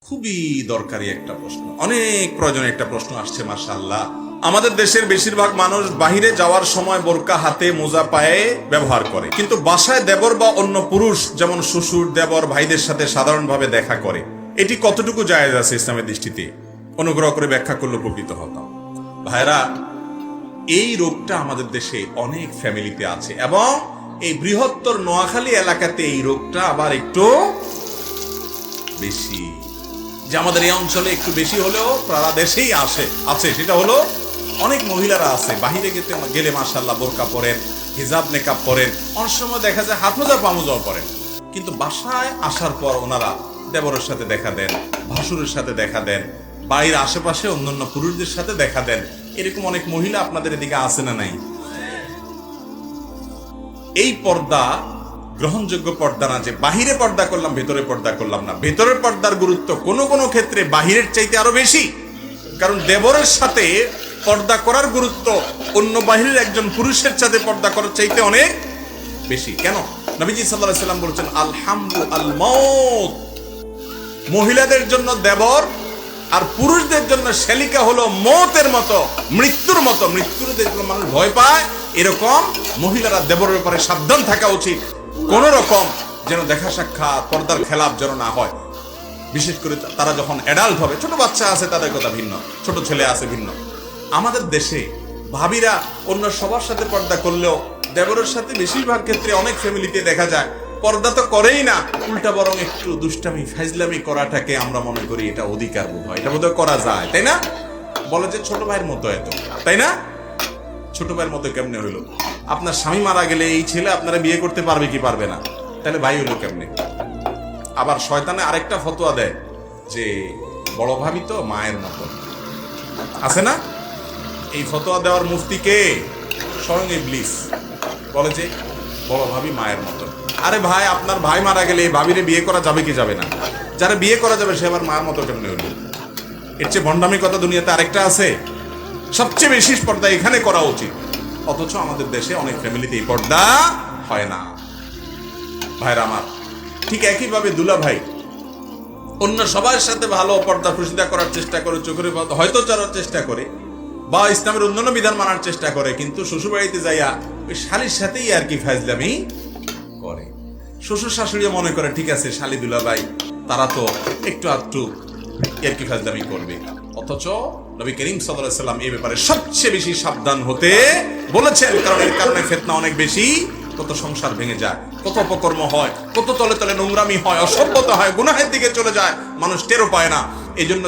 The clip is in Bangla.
খুবই দরকারি একটা প্রশ্ন, অনেক প্রয়োজনীয় একটা প্রশ্ন আসছে। মাশাআল্লাহ, আমাদের দেশের বেশিরভাগ মানুষ বাহিরে যাওয়ার সময় বোরকা হাতে মোজা পায়ে ব্যবহার করে, কিন্তু বাসায় দেবর বা অন্য পুরুষ যেমন শ্বশুর দেবর ভাইদের সাথে সাধারণভাবে দেখা করে, এটি কতটুকু জায়েজ আছে ইসলামের দৃষ্টিতে? অনুগ্রহ করে ব্যাখ্যা করলে উপকৃত হতাম। ভাইরা, এই রোগটা আমাদের দেশে অনেক ফ্যামিলিতে আছে এবং এই বৃহত্তর নোয়াখালী এলাকাতে এই রোগটা আবার একটু বেশি। যে আমাদের এই অঞ্চলে একটু বেশি হলেও সারা দেশেই আছে সেটা হলো অনেক মহিলারা আছে বাহিরে গেলে মাশাআল্লাহ বোরকা পরেন, হিজাব নেকাব পরেন, অনেক সময় দেখা যায় হাত মোজা পা মোজাও পরেন, কিন্তু বাসায় আসার পর ওনারা দেবরের সাথে দেখা দেন, ভাসুরের সাথে দেখা দেন, বাড়ির আশেপাশে অন্যান্য পুরুষদের সাথে দেখা দেন। এরকম অনেক মহিলা আপনাদের এদিকে আছে না নাই? এই পর্দা গ্রহণযোগ্য পর্দা না, যে বাহিরে পর্দা করলাম ভেতরে পর্দা করলাম না। ভেতরের পর্দার গুরুত্ব কোনো কোনো ক্ষেত্রে বাহিরের চাইতে আরো বেশি, কারণ দেবরের সাথে পর্দা করার গুরুত্ব অন্য বাহিরের একজন পুরুষের সাথে পর্দা করার চাইতে অনেক বেশি। কেন? নবীজি সাল্লাল্লাহু আলাইহি ওয়াসাল্লাম বলেছেন আলহামদু আল মাউত, মহিলাদের জন্য দেবর আর পুরুষদের জন্য শালিকা হলো মৌতের মতো, মৃত্যুর মতো। মৃত্যুর দেখলে মানুষ ভয় পায়, এরকম মহিলারা দেবরের ব্যাপারে সাবধান থাকা উচিত। কোন রকম যেন দেখা সাক্ষাৎ পর্দার খেলাপ যেন না হয়। বিশেষ করে তারা যখন অ্যাডাল্ট হবে, ছোট বাচ্চা আছে তাদের কথা ভিন্ন, ছোট ছেলে আছে ভিন্ন। আমাদের দেশে ভাবিরা অন্য সবার সাথে পর্দা করলেও দেবরের সাথে বেশিরভাগ ক্ষেত্রে অনেক ফ্যামিলিতে দেখা যায় পর্দা তো করেই না, উল্টা বরং একটু দুষ্টামি ফাইজলামি করাটাকে আমরা মনে করি এটা অধিকার বোধ হয়, এটা বোধহয় করা যায়, তাই না? বলে যে ছোট ভাইয়ের মতো এত, তাই না? ছোট ভাইয়ের মতো কেমনে হইলো? আপনার স্বামী মারা গেলে এই ছেলে আপনারা বিয়ে করতে পারবে কি পারবে না? তাহলে ভাই হইলো কেমনে? আবার শয়তানে আরেকটা ফতোয়া দেয় যে বড় ভাবি তো মায়ের মতো, আছে না? এই ফতোয়া দেওয়ার মুফতি কে? স্বয়ং ইবলিস। বলে যে বড় ভাবি মায়ের মতো। আরে ভাই, আপনার ভাই মারা গেলে এই ভাবিরে বিয়ে করা যাবে কি যাবে না? যারা বিয়ে করা যাবে সে আবার মায়ের মতো কেমনে হইল? এর চেয়ে ভণ্ডামি কথা দুনিয়াতে আরেকটা আছে? সবচেয়ে বেশি পর্দা এখানে করা উচিত, অথচ আমাদের দেশে অনেক ফ্যামিলিতে এই পর্দা হয় না। ভাইরা আমার, ঠিক একইভাবে দুলা ভাই অন্য সবার সাথে ভালো পর্দা প্রসিদ্ধা করার চেষ্টা করে, চোখের হয়তো চড়ার চেষ্টা করে বা ইসলামের অন্যান্য বিধান মানার চেষ্টা করে, কিন্তু শ্বশুর বাড়িতে যাইয়া ওই শালির সাথেই আর কি ফাজলামি করে। শ্বশুর শাশুড়িও মনে করে ঠিক আছে শালি দুলা ভাই তারা তো একটু আধটু আর কি ফাজলামি করবে, অথচ নবী করিম সাল্লাল্লাহু আলাইহি ওয়াসাল্লাম এই ব্যাপারে সবচেয়ে বেশি সাবধান হতে বলেছেন, কারণ এর কারণে ফিতনা অনেক বেশি, কত সংসার ভেঙে যায়, কত অপকর্ম হয়, কত তলে তলে নোংরামি হয়, অসভ্যতা হয়, গুনাহের দিকে চলে যায়, মানুষ টেরও পায় না। এই জন্য